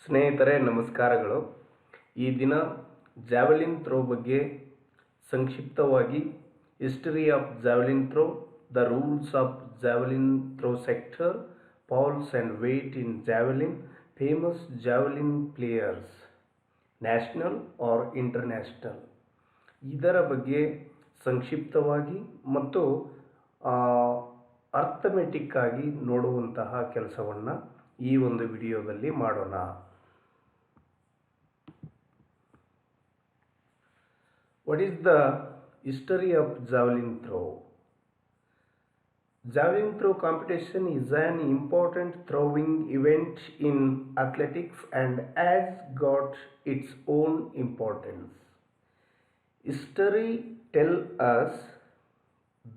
ಸ್ನೇಹಿತರೆ ನಮಸ್ಕಾರಗಳು. ಈ ದಿನ ಜಾವೆಲಿನ್ ಥ್ರೋ ಬಗ್ಗೆ ಸಂಕ್ಷಿಪ್ತವಾಗಿ history of javelin throw, the rules of javelin throw sector, fouls and weight in javelin, famous javelin players national or international, ಇದರ ಬಗ್ಗೆ ಸಂಕ್ಷಿಪ್ತವಾಗಿ ಮತ್ತು ಅರ್ಥಮೆಟಿಕ್ ಆಗಿ ನೋಡುವಂತಹ ಕೆಲಸವನ್ನು ಈ ಒಂದು ವಿಡಿಯೋದಲ್ಲಿ ಮಾಡೋಣ. What is the history of javelin throw? Javelin throw competition is an important throwing event in athletics and has got its own importance. History tells us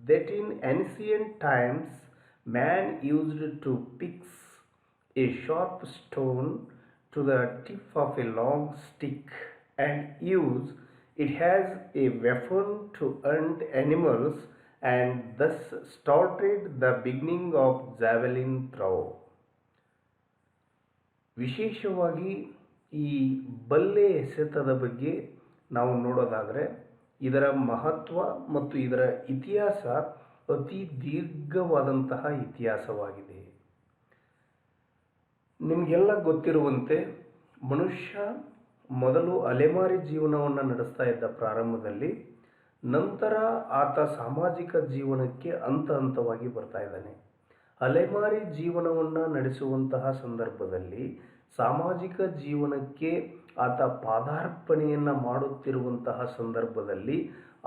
that in ancient times man used to fix a sharp stone to the tip of a long stick and use it has a weapon to hunt animals, and thus started the beginning of javelin throw. ವಿಶೇಷವಾಗಿ ಈ ಬಲ್ಲೆ ಎಸೆತದ ಬಗ್ಗೆ ನಾವು ನೋಡೋದಾದರೆ ಇದರ ಮಹತ್ವ ಮತ್ತು ಇದರ ಇತಿಹಾಸ ಅತಿ ದೀರ್ಘವಾದಂತಹ ಇತಿಹಾಸವಾಗಿದೆ. ನಿಮಗೆಲ್ಲ ಗೊತ್ತಿರುವಂತೆ ಮನುಷ್ಯ ಮೊದಲು ಅಲೆಮಾರಿ ಜೀವನವನ್ನು ನಡೆಸ್ತಾ ಇದ್ದ ಪ್ರಾರಂಭದಲ್ಲಿ, ನಂತರ ಆತ ಸಾಮಾಜಿಕ ಜೀವನಕ್ಕೆ ಹಂತವಾಗಿ ಬರ್ತಾ ಇದ್ದಾನೆ. ಅಲೆಮಾರಿ ಜೀವನವನ್ನು ನಡೆಸುವಂತಹ ಸಂದರ್ಭದಲ್ಲಿ ಸಾಮಾಜಿಕ ಜೀವನಕ್ಕೆ ಆತ ಪಾದಾರ್ಪಣೆಯನ್ನು ಮಾಡುತ್ತಿರುವಂತಹ ಸಂದರ್ಭದಲ್ಲಿ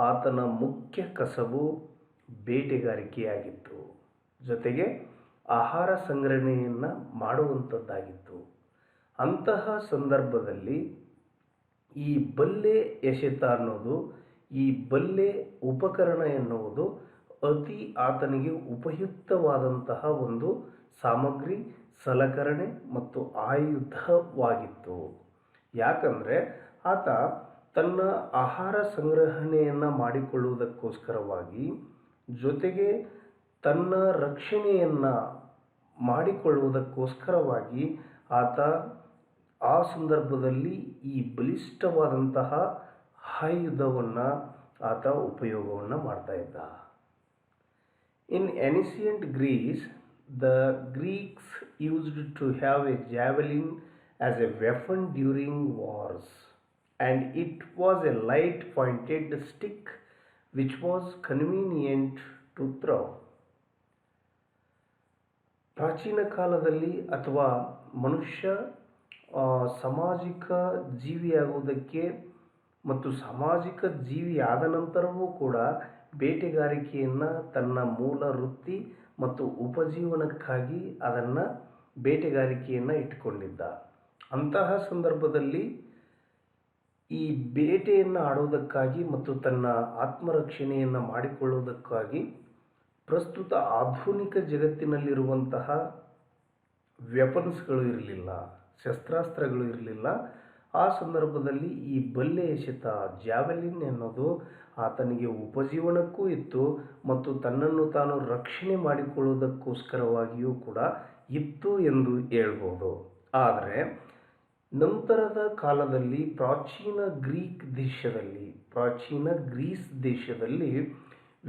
ಆತನ ಮುಖ್ಯ ಕಸಬು ಬೇಟೆಗಾರಿಕೆಯಾಗಿತ್ತು, ಜೊತೆಗೆ ಆಹಾರ ಸಂಗ್ರಹಣೆಯನ್ನು ಮಾಡುವಂಥದ್ದಾಗಿತ್ತು. ಅಂತಹ ಸಂದರ್ಭದಲ್ಲಿ ಈ ಬಲ್ಲೆ ಎಸೆತ ಅನ್ನೋದು, ಈ ಬಲ್ಲೆ ಉಪಕರಣ ಎನ್ನುವುದು ಆತನಿಗೆ ಉಪಯುಕ್ತವಾದಂತಹ ಒಂದು ಸಾಮಗ್ರಿ, ಸಲಕರಣೆ ಮತ್ತು ಆಯುಧವಾಗಿತ್ತು. ಯಾಕಂದರೆ ಆತ ತನ್ನ ಆಹಾರ ಸಂಗ್ರಹಣೆಯನ್ನು ಮಾಡಿಕೊಳ್ಳುವುದಕ್ಕೋಸ್ಕರವಾಗಿ, ಜೊತೆಗೆ ತನ್ನ ರಕ್ಷಣೆಯನ್ನು ಮಾಡಿಕೊಳ್ಳುವುದಕ್ಕೋಸ್ಕರವಾಗಿ ಆತ ಆ ಸಂದರ್ಭದಲ್ಲಿ ಈ ಬಲಿಷ್ಠವಾದಂತಹ ಆಯುಧವನ್ನು ಆತ ಉಪಯೋಗವನ್ನು ಮಾಡ್ತಾ ಇದ್ದ. In ancient Greece, the Greeks used to have a javelin as a weapon during wars, and it was a light pointed stick which was convenient to throw. ಪ್ರಾಚೀನ ಕಾಲದಲ್ಲಿ ಅಥವಾ ಮನುಷ್ಯ ಸಾಮಾಜಿಕ ಜೀವಿಯಾಗುವುದಕ್ಕೆ ಮತ್ತು ಸಾಮಾಜಿಕ ಜೀವಿ ಆದ ನಂತರವೂ ಕೂಡ ಬೇಟೆಗಾರಿಕೆಯನ್ನು ತನ್ನ ಮೂಲ ವೃತ್ತಿ ಮತ್ತು ಉಪಜೀವನಕ್ಕಾಗಿ ಅದನ್ನು ಬೇಟೆಗಾರಿಕೆಯನ್ನು ಇಟ್ಟುಕೊಂಡಿದ್ದ. ಅಂತಹ ಸಂದರ್ಭದಲ್ಲಿ ಈ ಬೇಟೆಯನ್ನು ಆಡೋದಕ್ಕಾಗಿ ಮತ್ತು ತನ್ನ ಆತ್ಮರಕ್ಷಣೆಯನ್ನು ಮಾಡಿಕೊಳ್ಳುವುದಕ್ಕಾಗಿ ಪ್ರಸ್ತುತ ಆಧುನಿಕ ಜಗತ್ತಿನಲ್ಲಿರುವಂತಹ ವೆಪನ್ಸ್ಗಳು ಇರಲಿಲ್ಲ, ಶಸ್ತ್ರಾಸ್ತ್ರಗಳು ಇರಲಿಲ್ಲ. ಆ ಸಂದರ್ಭದಲ್ಲಿ ಈ ಬಲ್ಲೆ ಎಸೆತ, ಜಾವೆಲಿನ್ ಎನ್ನುವುದು ಆತನಿಗೆ ಉಪಜೀವನಕ್ಕೂ ಇತ್ತು ಮತ್ತು ತನ್ನನ್ನು ತಾನು ರಕ್ಷಣೆ ಮಾಡಿಕೊಳ್ಳುವುದಕ್ಕೋಸ್ಕರವಾಗಿಯೂ ಕೂಡ ಇತ್ತು ಎಂದು ಹೇಳ್ಬೋದು. ಆದರೆ ನಂತರದ ಕಾಲದಲ್ಲಿ ಪ್ರಾಚೀನ ಗ್ರೀಸ್ ದೇಶದಲ್ಲಿ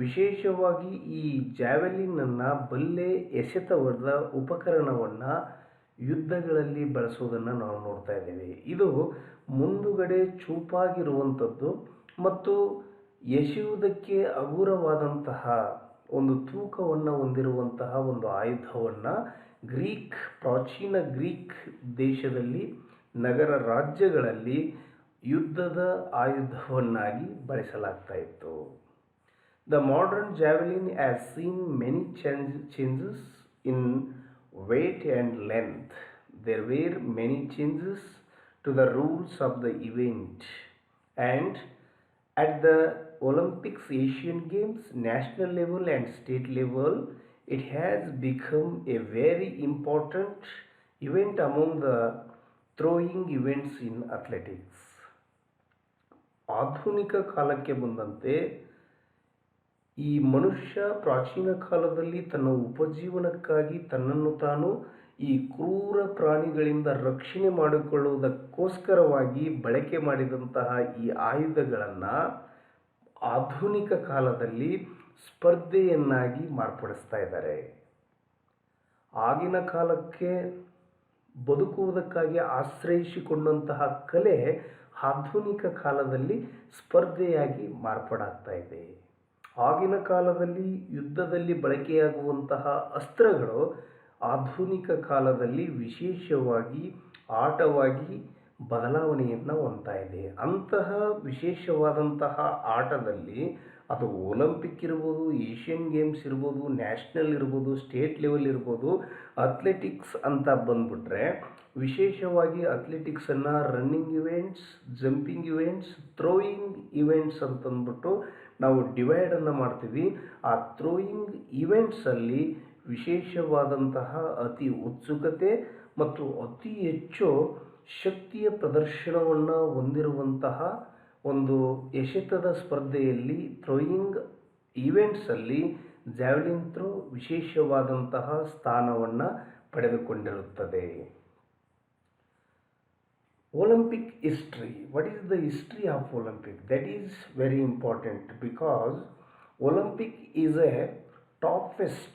ವಿಶೇಷವಾಗಿ ಈ ಜಾವೆಲಿನನ್ನು, ಬಲ್ಲೆ ಎಸೆತವಾದ ಉಪಕರಣವನ್ನು ಯುದ್ಧಗಳಲ್ಲಿ ಬಳಸುವುದನ್ನು ನಾವು ನೋಡ್ತಾ ಇದ್ದೇವೆ. ಇದು ಮುಂದುಗಡೆ ಚೂಪಾಗಿರುವಂಥದ್ದು ಮತ್ತು ಎಸೆಯುವುದಕ್ಕೆ ಹಗುರವಾದಂತಹ ಒಂದು ತೂಕವನ್ನು ಹೊಂದಿರುವಂತಹ ಒಂದು ಆಯುಧವನ್ನು ಪ್ರಾಚೀನ ಗ್ರೀಕ್ ದೇಶದಲ್ಲಿ ನಗರ ರಾಜ್ಯಗಳಲ್ಲಿ ಯುದ್ಧದ ಆಯುಧವನ್ನಾಗಿ ಬಳಸಲಾಗ್ತಾ ಇತ್ತು. The modern javelin has seen many changes in weight and length. There were many changes to the rules of the event, and at the Olympics, Asian Games, national level and state level, it has become a very important event among the throwing events in athletics. ಆಧುನಿಕ ಕಾಲಕ್ಕೆ ಬಂದಂತೆ ಈ ಮನುಷ್ಯ ಪ್ರಾಚೀನ ಕಾಲದಲ್ಲಿ ತನ್ನ ಉಪಜೀವನಕ್ಕಾಗಿ ತನ್ನನ್ನು ತಾನು ಈ ಕ್ರೂರ ಪ್ರಾಣಿಗಳಿಂದ ರಕ್ಷಣೆ ಮಾಡಿಕೊಳ್ಳುವುದಕ್ಕೋಸ್ಕರವಾಗಿ ಬಳಕೆ ಮಾಡಿದಂತಹ ಈ ಆಯುಧಗಳನ್ನು ಆಧುನಿಕ ಕಾಲದಲ್ಲಿ ಸ್ಪರ್ಧೆಯನ್ನಾಗಿ ಮಾರ್ಪಡಿಸ್ತಾ ಇದ್ದಾರೆ. ಆಗಿನ ಕಾಲಕ್ಕೆ ಬದುಕುವುದಕ್ಕಾಗಿ ಆಶ್ರಯಿಸಿಕೊಂಡಂತಹ ಕಲೆ ಆಧುನಿಕ ಕಾಲದಲ್ಲಿ ಸ್ಪರ್ಧೆಯಾಗಿ ಮಾರ್ಪಾಡಾಗ್ತಾ ಇದೆ. ಆಗಿನ ಕಾಲದಲ್ಲಿ ಯುದ್ಧದಲ್ಲಿ ಬಳಕೆಯಾಗುವಂತಹ ಅಸ್ತ್ರಗಳು ಆಧುನಿಕ ಕಾಲದಲ್ಲಿ ವಿಶೇಷವಾಗಿ ಆಟವಾಗಿ ಬದಲಾವಣೆಯನ್ನು ಹೊಂದ್ತಾ ಇದೆ. ಅಂತಹ ವಿಶೇಷವಾದಂತಹ ಆಟದಲ್ಲಿ ಅದು ಒಲಿಂಪಿಕ್ ಇರ್ಬೋದು, ಏಷ್ಯನ್ ಗೇಮ್ಸ್ ಇರ್ಬೋದು, ನ್ಯಾಷನಲ್ ಇರ್ಬೋದು, ಸ್ಟೇಟ್ ಲೆವೆಲ್ ಇರ್ಬೋದು, ಅಥ್ಲೆಟಿಕ್ಸ್ ಅಂತ ಬಂದ್ಬಿಟ್ರೆ ವಿಶೇಷವಾಗಿ ಅಥ್ಲೆಟಿಕ್ಸನ್ನು running events, jumping events, throwing events ಅಂತಂದ್ಬಿಟ್ಟು ನಾವು ಡಿವೈಡನ್ನು ಮಾಡ್ತೀವಿ. ಆ ಥ್ರೋಯಿಂಗ್ ಇವೆಂಟ್ಸಲ್ಲಿ ವಿಶೇಷವಾದಂತಹ ಅತಿ ಉತ್ಸುಕತೆ ಮತ್ತು ಅತಿ ಹೆಚ್ಚು ಶಕ್ತಿಯ ಪ್ರದರ್ಶನವನ್ನು ಹೊಂದಿರುವಂತಹ ಒಂದು ಎಸೆತದ ಸ್ಪರ್ಧೆಯಲ್ಲಿ ಥ್ರೋಯಿಂಗ್ ಈವೆಂಟ್ಸಲ್ಲಿ ಜಾವ್ಲಿನ್ ಥ್ರೋ ವಿಶೇಷವಾದಂತಹ ಸ್ಥಾನವನ್ನು ಪಡೆದುಕೊಂಡಿರುತ್ತದೆ. Olympic history. What is the history of Olympic? That is very important because Olympic is a toughest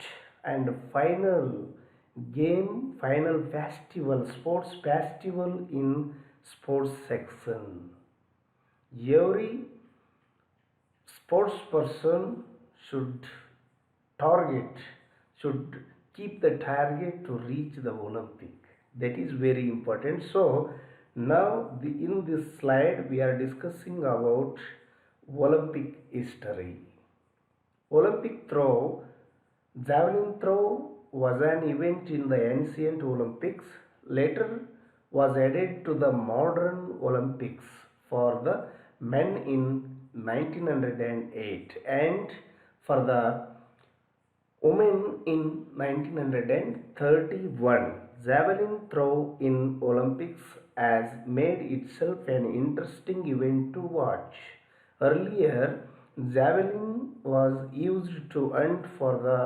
and final game, final festival, sports festival in sports section. Every sports person should keep the target to reach the Olympic. That is very important. So now in this slide we are discussing about Olympic history. Olympic throw, javelin throw was an event in the ancient Olympics, later was added to the modern Olympics for the men in 1908 and for the women in 1931. Javelin throw in Olympics has made itself an interesting event to watch. Earlier, javelin was used to hunt for the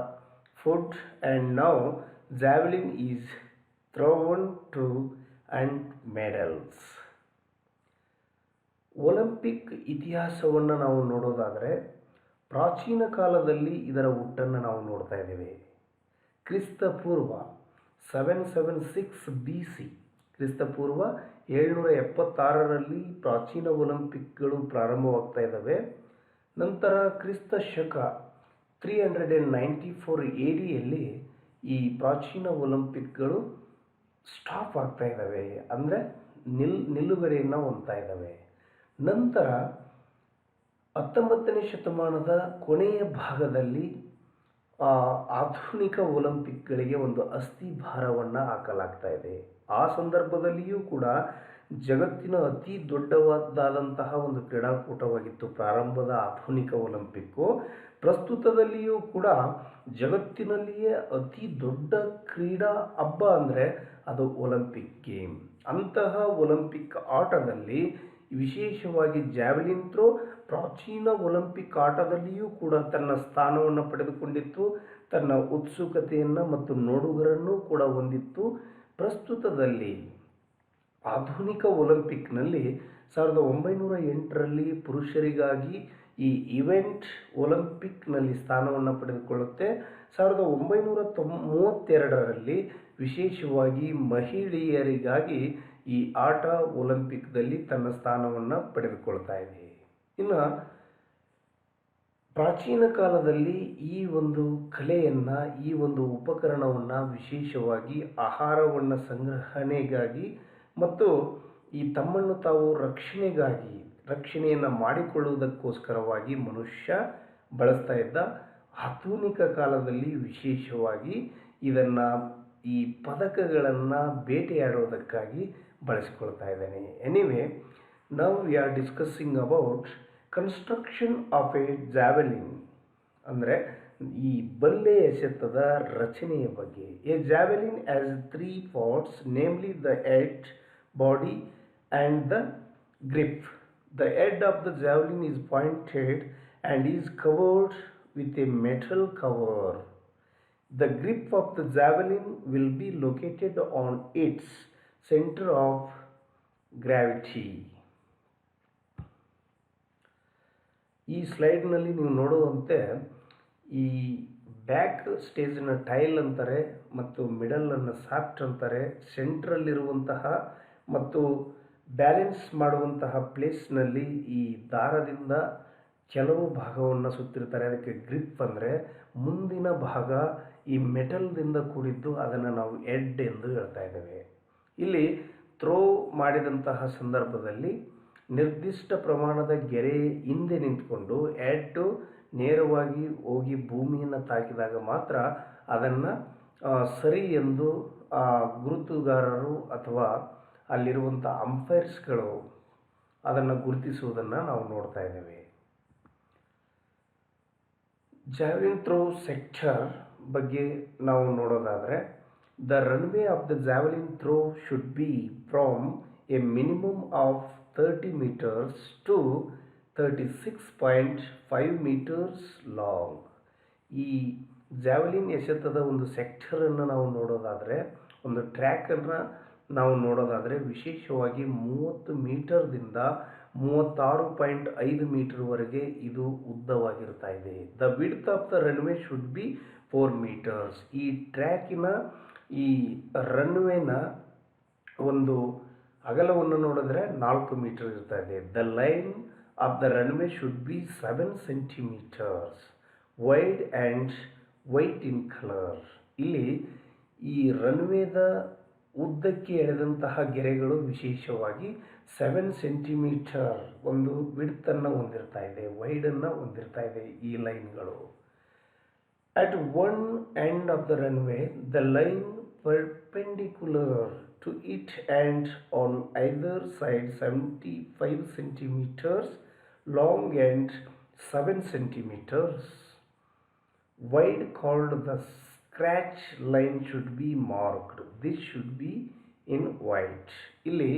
food, and now javelin is thrown to hunt medals. Olympic ಇತಿಹಾಸವನ್ನು ನಾವು ನೋಡೋದಾದರೆ ಪ್ರಾಚೀನ ಕಾಲದಲ್ಲಿ ಇದರ ಹುಟ್ಟನ್ನು ನಾವು ನೋಡ್ತಾ ಇದ್ದೇವೆ. ಕ್ರಿಸ್ತಪೂರ್ವ 776 BC, ಕ್ರಿಸ್ತಪೂರ್ವ 776ರಲ್ಲಿ ಪ್ರಾಚೀನ ಒಲಿಂಪಿಕ್ಗಳು ಪ್ರಾರಂಭವಾಗ್ತಾ ಇದ್ದಾವೆ. ನಂತರ ಕ್ರಿಸ್ತ ಶಕ 394 ADಯಲ್ಲಿ ಈ ಪ್ರಾಚೀನ ಒಲಿಂಪಿಕ್ಗಳು ಸ್ಟಾಪ್ ಆಗ್ತಾ ಇದ್ದಾವೆ, ಅಂದರೆ ನಿಲುಗಡೆಯನ್ನು ಹೊಂದ್ತಾ ಇದ್ದಾವೆ. ನಂತರ 19ನೇ ಶತಮಾನದ ಕೊನೆಯ ಭಾಗದಲ್ಲಿ ಆಧುನಿಕ ಒಲಿಂಪಿಕ್ಗಳಿಗೆ ಒಂದು ಅಸ್ಥಿಭಾರವನ್ನು ಹಾಕಲಾಗ್ತಾ ಇದೆ. ಆ ಸಂದರ್ಭದಲ್ಲಿಯೂ ಕೂಡ ಜಗತ್ತಿನ ಅತಿ ದೊಡ್ಡದಾದಂತಹ ಒಂದು ಕ್ರೀಡಾಕೂಟವಾಗಿತ್ತು ಪ್ರಾರಂಭದ ಆಧುನಿಕ ಒಲಿಂಪಿಕ್ಕು. ಪ್ರಸ್ತುತದಲ್ಲಿಯೂ ಕೂಡ ಜಗತ್ತಿನಲ್ಲಿಯೇ ಅತಿ ದೊಡ್ಡ ಕ್ರೀಡಾ ಹಬ್ಬ ಅಂದರೆ ಅದು ಒಲಿಂಪಿಕ್ ಗೇಮ್. ಅಂತಹ ಒಲಿಂಪಿಕ್ ಆಟದಲ್ಲಿ ವಿಶೇಷವಾಗಿ ಜಾವ್ಲಿನ್ ಥ್ರೋ ಪ್ರಾಚೀನ ಒಲಿಂಪಿಕ್ ಆಟದಲ್ಲಿಯೂ ಕೂಡ ತನ್ನ ಸ್ಥಾನವನ್ನು ಪಡೆದುಕೊಂಡಿತ್ತು, ತನ್ನ ಉತ್ಸುಕತೆಯನ್ನು ಮತ್ತು ನೋಡುಗರನ್ನು ಕೂಡ ಹೊಂದಿತ್ತು. ಪ್ರಸ್ತುತದಲ್ಲಿ ಆಧುನಿಕ ಒಲಿಂಪಿಕ್ನಲ್ಲಿ 1908ರಲ್ಲಿ ಪುರುಷರಿಗಾಗಿ ಈ ಇವೆಂಟ್ ಒಲಿಂಪಿಕ್ನಲ್ಲಿ ಸ್ಥಾನವನ್ನು ಪಡೆದುಕೊಳ್ಳುತ್ತೆ. 1932ರಲ್ಲಿ ವಿಶೇಷವಾಗಿ ಮಹಿಳೆಯರಿಗಾಗಿ ಈ ಆಟ ಒಲಿಂಪಿಕ್ದಲ್ಲಿ ತನ್ನ ಸ್ಥಾನವನ್ನು ಪಡೆದುಕೊಳ್ತಾ ಇದೆ. ಇನ್ನು ಪ್ರಾಚೀನ ಕಾಲದಲ್ಲಿ ಈ ಒಂದು ಕಲೆಯನ್ನು, ಈ ಒಂದು ಉಪಕರಣವನ್ನು ವಿಶೇಷವಾಗಿ ಆಹಾರವನ್ನು ಸಂಗ್ರಹಣೆಗಾಗಿ ಮತ್ತು ಈ ತಮ್ಮನ್ನು ತಾವು ರಕ್ಷಣೆಯನ್ನು ಮಾಡಿಕೊಳ್ಳುವುದಕ್ಕೋಸ್ಕರವಾಗಿ ಮನುಷ್ಯ ಬಳಸ್ತಾ ಇದ್ದ. ಆಧುನಿಕ ಕಾಲದಲ್ಲಿ ವಿಶೇಷವಾಗಿ ಇದನ್ನು ಈ ಪದಕಗಳನ್ನು ಬೇಟೆಯಾಡೋದಕ್ಕಾಗಿ ಬಳಸಿಕೊಳ್ತಾ ಇದ್ದಾನೆ. Anyway, now we are discussing about construction of A javelin, ಅಂದರೆ ಈ ಬಲ್ಲೆ ಎಸೆತದ ರಚನೆಯ ಬಗ್ಗೆ. A javelin as 3 parts, namely the head, body and the grip. The head of the javelin is pointed and is covered with a metal cover. The grip of the javelin will be located on its center of gravity. ಈ ಸ್ಲೈಡ್ನಲ್ಲಿ ನೀವು ನೋಡುವಂತೆ ಈ back ಸ್ಟೇಜಿನ tail ಅಂತಾರೆ ಮತ್ತು ಮಿಡಲನ್ನು soft ಅಂತಾರೆ. ಸೆಂಟ್ರಲ್ಲಿರುವಂತಹ ಮತ್ತು balance ಮಾಡುವಂತಹ ಪ್ಲೇಸ್ನಲ್ಲಿ ಈ ದಾರದಿಂದ ಕೆಲವು ಭಾಗವನ್ನು ಸುತ್ತಿರ್ತಾರೆ. ಅದಕ್ಕೆ ಗ್ರಿಪ್ ಅಂದರೆ ಮುಂದಿನ ಭಾಗ ಈ ಮೆಟಲ್ದಿಂದ ಕೂಡಿದ್ದು, ಅದನ್ನು ನಾವು ಎಡ್ ಎಂದು ಹೇಳ್ತಾ ಇದ್ದೇವೆ. ಇಲ್ಲಿ ಥ್ರೋ ಮಾಡಿದಂತಹ ಸಂದರ್ಭದಲ್ಲಿ ನಿರ್ದಿಷ್ಟ ಪ್ರಮಾಣದ ಗೆರೆ ಹಿಂದೆ ನಿಂತುಕೊಂಡು ಎಡ್ ನೇರವಾಗಿ ಹೋಗಿ ಭೂಮಿಯನ್ನು ತಾಕಿದಾಗ ಮಾತ್ರ ಅದನ್ನು ಸರಿ ಎಂದು ಗುರುತುಗಾರರು ಅಥವಾ ಅಲ್ಲಿರುವಂಥ ಅಂಪೈರ್ಸ್ಗಳು ಅದನ್ನು ಗುರುತಿಸುವುದನ್ನು ನಾವು ನೋಡ್ತಾ ಇದ್ದೇವೆ. ಜಾವೆಲಿನ್ ಥ್ರೋ ಸೆಕ್ಟರ್ ಬಗ್ಗೆ ನಾವು ನೋಡೋದಾದರೆ, the runway of the javelin throw should be from a minimum of 30 meters to 36.5 meters long. ಈ ಜಾವೆಲಿನ್ ಎಸೆತದ ಒಂದು ಸೆಕ್ಟರನ್ನು ನಾವು ನೋಡೋದಾದರೆ, ಒಂದು ಟ್ರ್ಯಾಕನ್ನು ನಾವು ನೋಡೋದಾದರೆ ವಿಶೇಷವಾಗಿ 30 ಮೀಟರ್ದಿಂದ 36.5 ಮೀಟರ್ವರೆಗೆ ಇದು ಉದ್ದವಾಗಿರ್ತಾ ಇದೆ. The width of the runway should be 4 meters. ಈ ಟ್ರ್ಯಾಕಿನ ಈ ರನ್ವೇನ ಒಂದು ಅಗಲವನ್ನು ನೋಡಿದ್ರೆ 4 ಮೀಟರ್ ಇರ್ತಾ ಇದೆ. The line of the runway should be 7 centimeters wide and white in colour. ಇಲ್ಲಿ ಈ ರನ್ವೇದ ಉದ್ದಕ್ಕೆ ಎಳೆದಂತಹ ಗೆರೆಗಳು ವಿಶೇಷವಾಗಿ 7 ಸೆಂಟಿಮೀಟರ್ ಒಂದು ವಿಡ್ತನ್ನು ಹೊಂದಿರ್ತಾ ಇದೆ, ವೈಡನ್ನು ಹೊಂದಿರ್ತಾ ಇದೆ ಈ ಲೈನ್ಗಳು. At one end of the runway the line perpendicular to it and on either side 75 centimeters long and 7 centimeters wide called the scratch line should be marked. This should be in white. ಇಲ್ಲಿ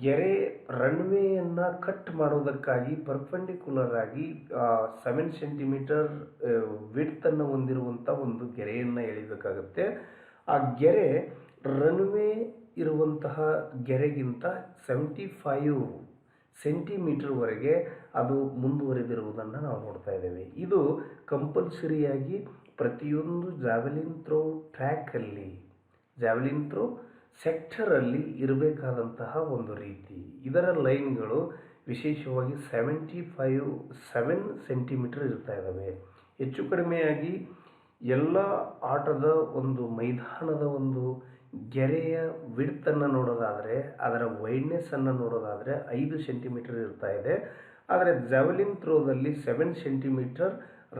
ಗೆರೆ ರನ್ವೇಯನ್ನು cut ಮಾಡೋದಕ್ಕಾಗಿ perpendicular ಆಗಿ 7 centimetre ವಿಡ್ತನ್ನು ಹೊಂದಿರುವಂಥ ಒಂದು ಗೆರೆಯನ್ನು ಎಳಿಬೇಕಾಗುತ್ತೆ. ಆ ಗೆರೆ runway ಇರುವಂತಹ ಗೆರೆಗಿಂತ 75 ಸೆಂಟಿಮೀಟರ್ವರೆಗೆ ಅದು ಮುಂದುವರೆದಿರುವುದನ್ನು ನಾವು ನೋಡ್ತಾ ಇದ್ದೇವೆ. ಇದು ಕಂಪಲ್ಸರಿಯಾಗಿ ಪ್ರತಿಯೊಂದು ಜಾವೆಲಿನ್ ಥ್ರೋ ಟ್ರ್ಯಾಕಲ್ಲಿ, ಜಾವೆಲಿನ್ ಥ್ರೋ ಸೆಕ್ಟರಲ್ಲಿ ಇರಬೇಕಾದಂತಹ ಒಂದು ರೀತಿ. ಇದರ ಲೈನ್ಗಳು ವಿಶೇಷವಾಗಿ 7 ಸೆಂಟಿಮೀಟರ್ ಇರ್ತಾ ಇದ್ದಾವೆ. ಹೆಚ್ಚು ಕಡಿಮೆಯಾಗಿ ಎಲ್ಲ ಆಟದ ಒಂದು ಮೈದಾನದ ಒಂದು ಗೆರೆಯ ವಿಡ್ತನ್ನು ನೋಡೋದಾದರೆ, ಅದರ ವೈಡ್ನೆಸ್ಸನ್ನು ನೋಡೋದಾದರೆ 5 ಸೆಂಟಿಮೀಟರ್ ಇರ್ತಾ ಇದೆ. ಆದರೆ ಜಾವೆಲಿನ್ ಥ್ರೋದಲ್ಲಿ 7 ಸೆಂಟಿಮೀಟರ್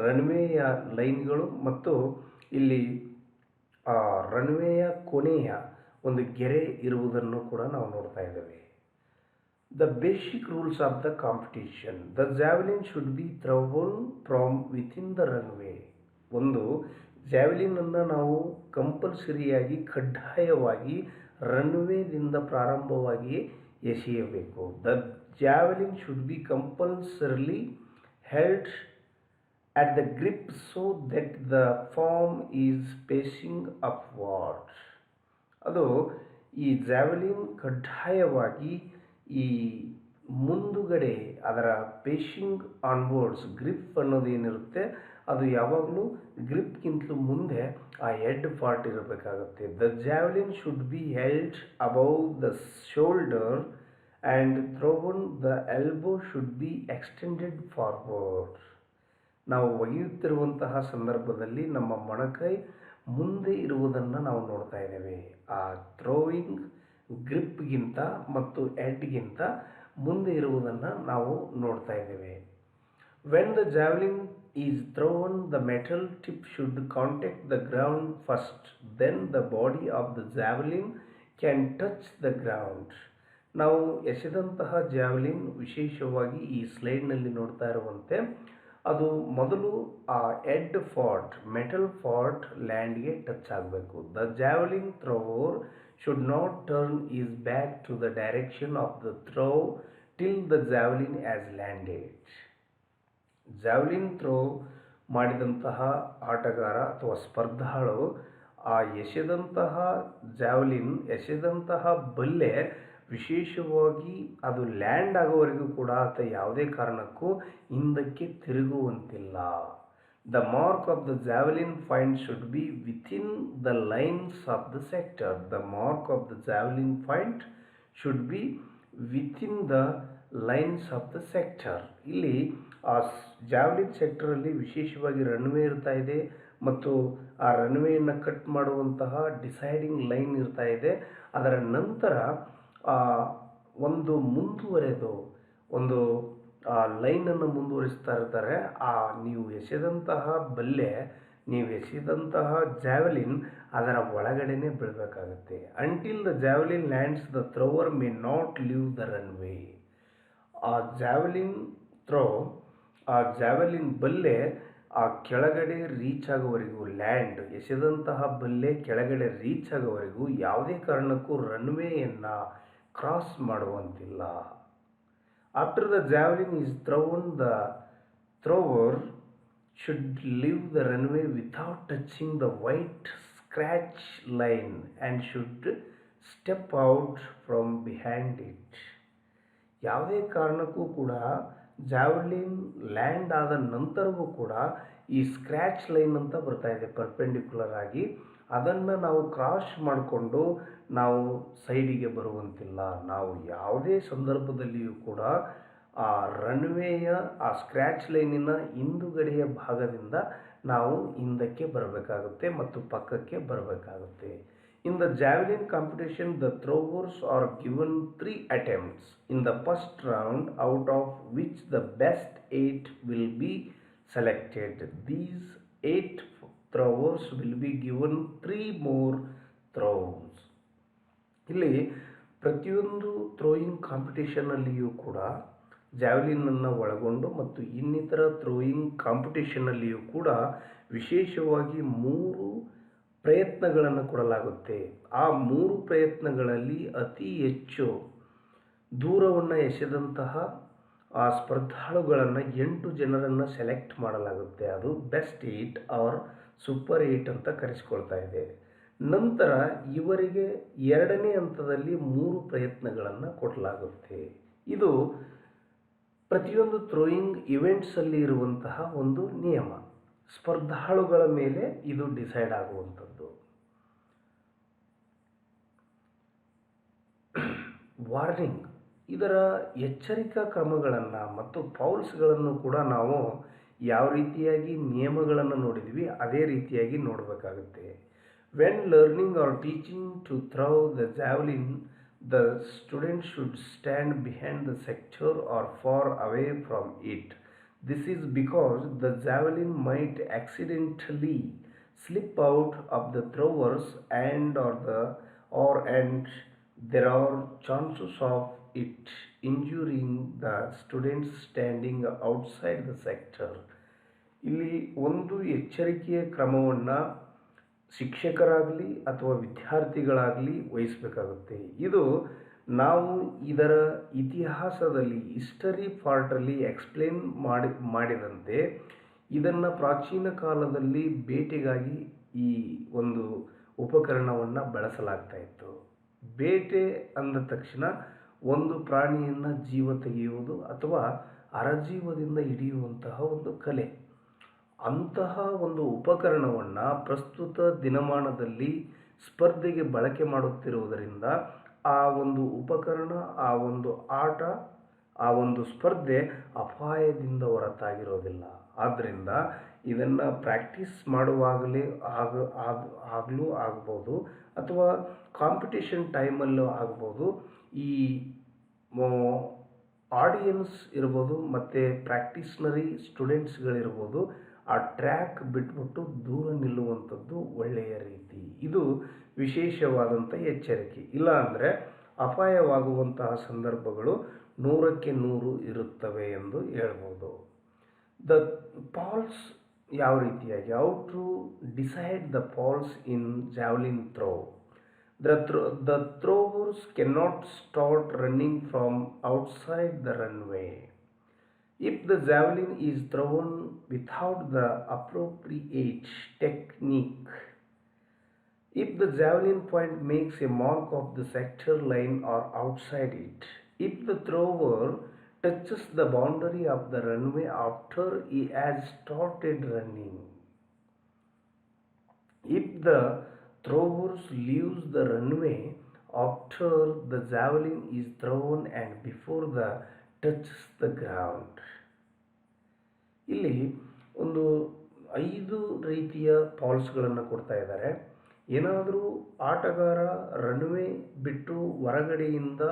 ರನ್ವೇಯ ಲೈನ್ಗಳು ಮತ್ತು ಇಲ್ಲಿ ರನ್ವೇಯ ಕೊನೆಯ ಒಂದು ಗೆರೆ ಇರುವುದನ್ನು ಕೂಡ ನಾವು ನೋಡ್ತಾ ಇದ್ದೇವೆ. The basic rules of the competition. The javelin should be thrown from within the runway. ಒಂದು ಜಾವೆಲಿನನ್ನು ನಾವು ಕಂಪಲ್ಸರಿಯಾಗಿ ಕಡ್ಡಾಯವಾಗಿ ರನ್ವೇದಿಂದ ಪ್ರಾರಂಭವಾಗಿ ಎಸೆಯಬೇಕು. The javelin should be compulsorily held at the grip so that the form is facing upward. ಅದು ಈ ಜಾವೆಲಿನ್ ಕಡ್ಡಾಯವಾಗಿ ಈ ಮುಂದುಗಡೆ ಅದರ ಪೇಶಿಂಗ್ ಆನ್ವರ್ಡ್ಸ್ ಗ್ರಿಪ್ ಅನ್ನೋದೇನಿರುತ್ತೆ ಅದು ಯಾವಾಗಲೂ ಗ್ರಿಪ್ಗಿಂತಲೂ ಮುಂದೆ ಆ ಹೆಡ್ ಪಾರ್ಟ್ ಇರಬೇಕಾಗುತ್ತೆ. The javelin should be held above the shoulder and throne the elbow should be extended forward. ನಾವು ಒಗೆಯುತ್ತಿರುವಂತಹ ಸಂದರ್ಭದಲ್ಲಿ ನಮ್ಮ ಮೊಣಕೈ ಮುಂದೆ ಇರುವುದನ್ನು ನಾವು ನೋಡ್ತಾ ಇದ್ದೇವೆ. ಆ ಥ್ರೋಯಿಂಗ್ ಗ್ರಿಪ್ಗಿಂತ ಮತ್ತು ಹೆಡ್ಗಿಂತ ಮುಂದೆ ಇರುವುದನ್ನು ನಾವು ನೋಡ್ತಾ ಇದ್ದೇವೆ. When the javelin is thrown the metal tip should contact the ground first, then the body of the javelin can touch the ground. ನಾವು ಎಸೆದಂತಹ ಜಾವೆಲಿನ್ ವಿಶೇಷವಾಗಿ ಈ ಸ್ಲೈಡ್ನಲ್ಲಿ ನೋಡ್ತಾ ಇರುವಂತೆ ಅದು ಮೊದಲು ಆ ಹೆಡ್ ಫಾರ್ಟ್ ಮೆಟಲ್ ಫಾರ್ಟ್ ಲ್ಯಾಂಡ್ಗೆ ಟಚ್ ಆಗಬೇಕು. The javelin thrower should not turn his back to the direction of the throw till the javelin has landed. Javelin throw ಮಾಡಿದಂತಹ ಆಟಗಾರ ಅಥವಾ ಸ್ಪರ್ಧಾಳು ಆ ಎಸೆದಂತಹ ಬಲ್ಲೆ ವಿಶೇಷವಾಗಿ ಅದು ಲ್ಯಾಂಡ್ ಆಗೋವರೆಗೂ ಕೂಡ ಆತ ಯಾವುದೇ ಕಾರಣಕ್ಕೂ ಹಿಂದಕ್ಕೆ ತಿರುಗುವಂತಿಲ್ಲ. The mark of the javelin point should be within the lines of the sector. The mark of the javelin point should be within the lines of the sector. ಇಲ್ಲಿ ಆ ಜಾವೆಲಿನ್ ಸೆಕ್ಟರಲ್ಲಿ ವಿಶೇಷವಾಗಿ ರನ್ವೇ ಇರ್ತಾ ಇದೆ ಮತ್ತು ಆ ರನ್ವೇಯನ್ನು ಕಟ್ ಮಾಡುವಂತಹ deciding line ಇರ್ತಾ ಇದೆ. ಅದರ ನಂತರ ಒಂದು ಮುಂದುವರೆದು ಒಂದು ಲೈನನ್ನು ಮುಂದುವರಿಸ್ತಾ ಇರ್ತಾರೆ. ನೀವು ಎಸೆದಂತಹ ಜಾವೆಲಿನ್ ಅದರ ಒಳಗಡೆನೆ ಬೀಳಬೇಕಾಗುತ್ತೆ. Until the javelin lands the thrower may not leave the runway. ಆ ಜಾವೆಲಿನ್ ಬಲ್ಲೆ ಆ ಕೆಳಗಡೆ ರೀಚ್ ಆಗೋವರೆಗೂ, ಎಸೆದಂತಹ ಬಲ್ಲೆ ಕೆಳಗಡೆ ರೀಚ್ ಆಗೋವರೆಗೂ ಯಾವುದೇ ಕಾರಣಕ್ಕೂ ರನ್ವೇಯನ್ನು ಕ್ರಾಸ್ ಮಾಡುವಂತಿಲ್ಲ. After the javelin is thrown, the thrower should leave the runway without touching the white scratch line and should step out from behind it. ಯಾವುದೇ ಕಾರಣಕ್ಕೂ ಕೂಡ ಜಾವೆಲಿನ್ ಲ್ಯಾಂಡ್ ಆದ ನಂತರವೂ ಕೂಡ ಈ ಸ್ಕ್ರ್ಯಾಚ್ ಲೈನ್ ಅಂತ ಬರ್ತಾ ಇದೆ ಪರ್ಪೆಂಡಿಕ್ಯುಲರ್ ಆಗಿ, ಅದನ್ನು ನಾವು ಕ್ರಾಸ್ ಮಾಡಿಕೊಂಡು ನಾವು ಸೈಡಿಗೆ ಬರುವಂತಿಲ್ಲ. ನಾವು ಯಾವುದೇ ಸಂದರ್ಭದಲ್ಲಿಯೂ ಕೂಡ ಆ ರನ್ವೇಯ ಆ ಸ್ಕ್ರ್ಯಾಚ್ ಲೈನಿನ ಹಿಂದುಗಡೆಯ ಭಾಗದಿಂದ ನಾವು ಹಿಂದಕ್ಕೆ ಬರಬೇಕಾಗುತ್ತೆ ಮತ್ತು ಪಕ್ಕಕ್ಕೆ ಬರಬೇಕಾಗುತ್ತೆ. In the javelin competition, the throwers are given 3 attempts in the first round, out of which the best 8 will be selected. These 8 throwers will be given 3 more throws. ಇಲ್ಲಿ ಪ್ರತಿಯೊಂದು ಥ್ರೋಯಿಂಗ್ ಕಾಂಪಿಟೇಷನ್ನಲ್ಲಿಯೂ ಕೂಡ ಜಾವೆಲಿನನ್ನು ಒಳಗೊಂಡು ಮತ್ತು ಇನ್ನಿತರ ಥ್ರೋಯಿಂಗ್ ಕಾಂಪಿಟೇಷನ್ನಲ್ಲಿಯೂ ಕೂಡ ವಿಶೇಷವಾಗಿ 3 ಪ್ರಯತ್ನಗಳನ್ನು ಕೊಡಲಾಗುತ್ತೆ. ಆ 3 ಪ್ರಯತ್ನಗಳಲ್ಲಿ ಅತಿ ಹೆಚ್ಚು ದೂರವನ್ನು ಎಸೆದಂತಹ ಆ ಸ್ಪರ್ಧಾಳುಗಳನ್ನು 8 ಜನರನ್ನು ಸೆಲೆಕ್ಟ್ ಮಾಡಲಾಗುತ್ತೆ. ಅದು ಬೆಸ್ಟ್ 8 ಆರ್ ಸೂಪರ್ 8 ಅಂತ ಕರೆಸಿಕೊಳ್ತಾ ಇದೆ. ನಂತರ ಇವರಿಗೆ 2ನೇ ಹಂತದಲ್ಲಿ 3 ಪ್ರಯತ್ನಗಳನ್ನು ಕೊಡಲಾಗುತ್ತೆ. ಇದು ಪ್ರತಿಯೊಂದು ಥ್ರೋಯಿಂಗ್ ಇವೆಂಟ್ಸಲ್ಲಿ ಇರುವಂತಹ ಒಂದು ನಿಯಮ. ಸ್ಪರ್ಧಾಳುಗಳ ಮೇಲೆ ಇದು ಡಿಸೈಡ್ ಆಗುವಂಥದ್ದು. ವಾರ್ನಿಂಗ್, ಇದರ ಎಚ್ಚರಿಕಾ ಕ್ರಮಗಳನ್ನು ಮತ್ತು ಫೌಲ್ಸ್ಗಳನ್ನು ಕೂಡ ನಾವು ಯಾವ ರೀತಿಯಾಗಿ ನಿಯಮಗಳನ್ನು ನೋಡಿದ್ವಿ ಅದೇ ರೀತಿಯಾಗಿ ನೋಡಬೇಕಾಗುತ್ತೆ. When learning or teaching to throw the javelin, the student should stand behind the sector or far away from it. This is because the javelin might accidentally slip out of the throwers and there are chances of it injuring the students standing outside the sector. ಇಲ್ಲಿ ಒಂದು ಎಚ್ಚರಿಕೆಯ ಕ್ರಮವನ್ನು ಶಿಕ್ಷಕರಾಗಲಿ ಅಥವಾ ವಿದ್ಯಾರ್ಥಿಗಳಾಗಲಿ ವಹಿಸಬೇಕಾಗುತ್ತೆ. ಇದು ನಾವು ಇದರ ಇತಿಹಾಸದಲ್ಲಿ history ಪಾರ್ಟಲ್ಲಿ explain ಮಾಡಿದಂತೆ ಇದನ್ನು ಪ್ರಾಚೀನ ಕಾಲದಲ್ಲಿ ಬೇಟೆಗಾಗಿ ಈ ಒಂದು ಉಪಕರಣವನ್ನು ಬಳಸಲಾಗ್ತಾ ಇತ್ತು. ಬೇಟೆ ಅಂದ ತಕ್ಷಣ ಒಂದು ಪ್ರಾಣಿಯನ್ನು ಜೀವ ತೆಗೆಯುವುದು ಅಥವಾ ಅರಜೀವದಿಂದ ಹಿಡಿಯುವಂತಹ ಒಂದು ಕಲೆ. ಅಂತಹ ಒಂದು ಉಪಕರಣವನ್ನು ಪ್ರಸ್ತುತ ದಿನಮಾನದಲ್ಲಿ ಸ್ಪರ್ಧೆಗೆ ಬಳಕೆ ಮಾಡುತ್ತಿರುವುದರಿಂದ ಆ ಒಂದು ಉಪಕರಣ, ಆ ಒಂದು ಆಟ, ಆ ಒಂದು ಸ್ಪರ್ಧೆ ಅಪಾಯದಿಂದ ಹೊರತಾಗಿರೋದಿಲ್ಲ. ಆದ್ದರಿಂದ ಇದನ್ನು ಪ್ರಾಕ್ಟೀಸ್ ಮಾಡುವಾಗಲೇ ಆಗಲೂ ಆಗ್ಬೋದು ಅಥವಾ ಕಾಂಪಿಟೇಷನ್ ಟೈಮಲ್ಲೂ ಆಗ್ಬೋದು. ಈ ಆಡಿಯನ್ಸ್ ಇರ್ಬೋದು ಮತ್ತು ಪ್ರಾಕ್ಟೀಸ್ನರಿ ಸ್ಟೂಡೆಂಟ್ಸ್ಗಳಿರ್ಬೋದು, ಆ ಟ್ರ್ಯಾಕ್ ಬಿಟ್ಬಿಟ್ಟು ದೂರ ನಿಲ್ಲುವಂಥದ್ದು ಒಳ್ಳೆಯ ರೀತಿ. ಇದು ವಿಶೇಷವಾದಂಥ ಎಚ್ಚರಿಕೆ. ಇಲ್ಲ ಅಂದರೆ ಅಪಾಯವಾಗುವಂತಹ ಸಂದರ್ಭಗಳು 100ಕ್ಕೆ 100 ಇರುತ್ತವೆ ಎಂದು ಹೇಳ್ಬೋದು. ದ ಪಾಲ್ಸ್ ಯಾವ ರೀತಿಯಾಗಿ, how to decide the fouls in javelin throw. The throwers cannot start running from outside the runway. If the javelin is thrown without the appropriate technique, if the javelin point makes a mark of the sector line or outside it, if the thrower touches the boundary of the runway after he has started running, if the throwers leaves the runway after the javelin is thrown and before the touches the ground. ಇಲ್ಲಿ ಒಂದು 5 ರೀತಿಯ ಫಾಲ್ಸ್ಗಳನ್ನು ಕೊಡ್ತಾ ಇದ್ದಾರೆ. ಏನಾದರೂ ಆಟಗಾರ runway ಬಿಟ್ಟು ಹೊರಗಡೆಯಿಂದ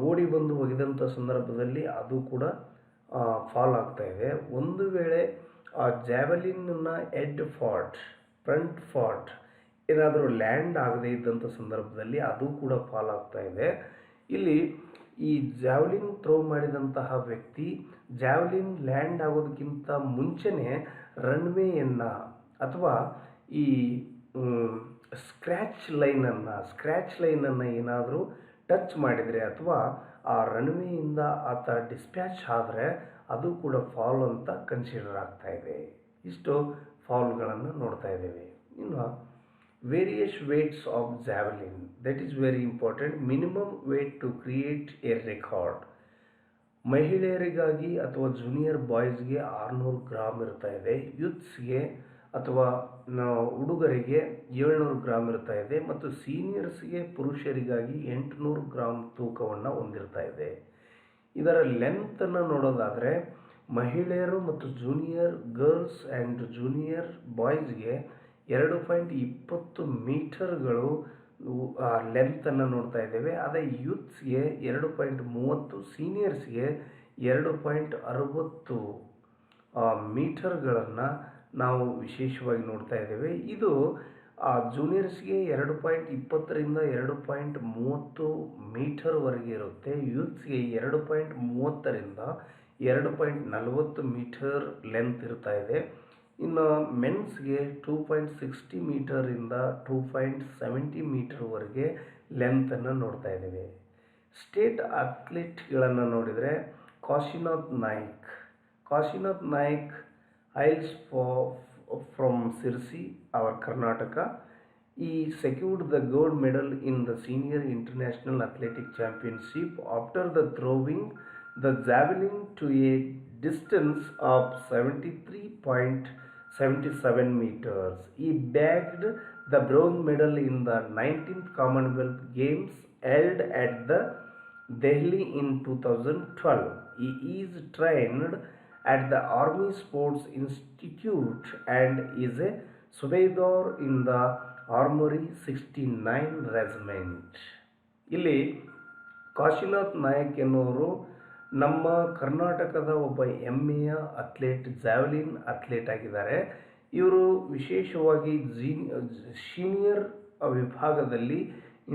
ಓಡಿ ಬಂದು ಒಗೆದಂಥ ಸಂದರ್ಭದಲ್ಲಿ ಅದು ಕೂಡ ಫಾಲ್ ಆಗ್ತಾ ಇದೆ. ಒಂದು ವೇಳೆ ಆ ಜಾವೆಲಿನ್ನ ಹೆಡ್ ಫಾಟ್, ಫ್ರಂಟ್ ಫಾಟ್ ಏನಾದರೂ ಲ್ಯಾಂಡ್ ಆಗದೇ ಇದ್ದಂಥ ಸಂದರ್ಭದಲ್ಲಿ ಅದು ಕೂಡ ಫಾಲ್ ಆಗ್ತಾ ಇದೆ. ಇಲ್ಲಿ ಈ ಜಾವ್ಲಿನ್ ಥ್ರೋ ಮಾಡಿದಂತಹ ವ್ಯಕ್ತಿ ಜಾವ್ಲಿನ್ ಲ್ಯಾಂಡ್ ಆಗೋದಕ್ಕಿಂತ ಮುಂಚೆನೇ ರನ್ವೇಯನ್ನು ಅಥವಾ ಈ ಸ್ಕ್ರ್ಯಾಚ್ ಲೈನನ್ನು ಏನಾದರೂ ಟಚ್ ಮಾಡಿದರೆ ಅಥವಾ ಆ ರನ್ವೇಯಿಂದ ಆತ ಡಿಸ್ಪ್ಯಾಚ್ ಆದರೆ ಅದು ಕೂಡ ಫಾಲ್ ಅಂತ ಕನ್ಸಿಡರ್ ಆಗ್ತಾ ಇದೆ. ಇಷ್ಟು ಫಾಲ್ಗಳನ್ನು ನೋಡ್ತಾ ಇದ್ದೇವೆ. ಇನ್ನು various weights of javelin, that is very important. Minimum weight to create a record. ಮಹಿಳೆಯರಿಗಾಗಿ ಅಥವಾ ಜೂನಿಯರ್ ಬಾಯ್ಸ್ಗೆ 600 ಗ್ರಾಮ್ ಇರ್ತಾ ಇದೆ, ಯೂತ್ಸ್ಗೆ ಅಥವಾ ಹುಡುಗರಿಗೆ 700 ಗ್ರಾಮ್ ಇರ್ತಾ ಇದೆ ಮತ್ತು ಸೀನಿಯರ್ಸ್ಗೆ ಪುರುಷರಿಗಾಗಿ 800 ಗ್ರಾಮ್ ತೂಕವನ್ನು ಹೊಂದಿರ್ತಾ ಇದೆ. ಇದರ ಲೆಂತನ್ನು ನೋಡೋದಾದರೆ ಮಹಿಳೆಯರು ಮತ್ತು ಜೂನಿಯರ್ ಗರ್ಲ್ಸ್ ಆ್ಯಂಡ್ ಜೂನಿಯರ್ ಬಾಯ್ಸ್ಗೆ 2.20 ಮೀಟರ್ಗಳು ಲೆಂತನ್ನು ನೋಡ್ತಾ ಇದ್ದೇವೆ. ಅದೇ ಯೂತ್ಸ್ಗೆ 2.30, ಸೀನಿಯರ್ಸ್ಗೆ 2.60 ಮೀಟರ್ಗಳನ್ನು ನಾವು ವಿಶೇಷವಾಗಿ ನೋಡ್ತಾ ಇದ್ದೇವೆ. ಇದು ಜೂನಿಯರ್ಸ್ಗೆ 2.20ರಿಂದ 2.30 ಮೀಟರ್ವರೆಗೆ ಇರುತ್ತೆ. ಯೂತ್ಸ್ಗೆ 2.30ರಿಂದ 2.40 ಮೀಟರ್ ಲೆಂತ್ ಇರ್ತಾ ಇದೆ. ಇನ್ನು ಮೆನ್ಸ್ಗೆ 2.60 ಮೀಟರಿಂದ 2.70 ಮೀಟರ್ವರೆಗೆ ಲೆಂತನ್ನು ನೋಡ್ತಾ ಇದ್ದೇವೆ. ಸ್ಟೇಟ್ ಅಥ್ಲೀಟ್ಗಳನ್ನು ನೋಡಿದರೆ Kashinath Naik hails from Sirsi, our Karnataka. He secured the gold medal in the Senior International Athletic Championship after the throwing the javelin to a distance of 73.77 meters. He bagged the bronze medal in the 19th Commonwealth Games held at the Delhi in 2012. He is trained at the Army Sports Institute and is a Subedar in the Armory 69 Regiment. ಇಲ್ಲಿ ಕಾಶಿನಾಥ್ ನಾಯಕ್ ಎನ್ನುವರು ನಮ್ಮ ಕರ್ನಾಟಕದ ಒಬ್ಬ ಹೆಮ್ಮೆಯ athlete, javelin athlete ಆಗಿದ್ದಾರೆ. ಇವರು ವಿಶೇಷವಾಗಿ senior ವಿಭಾಗದಲ್ಲಿ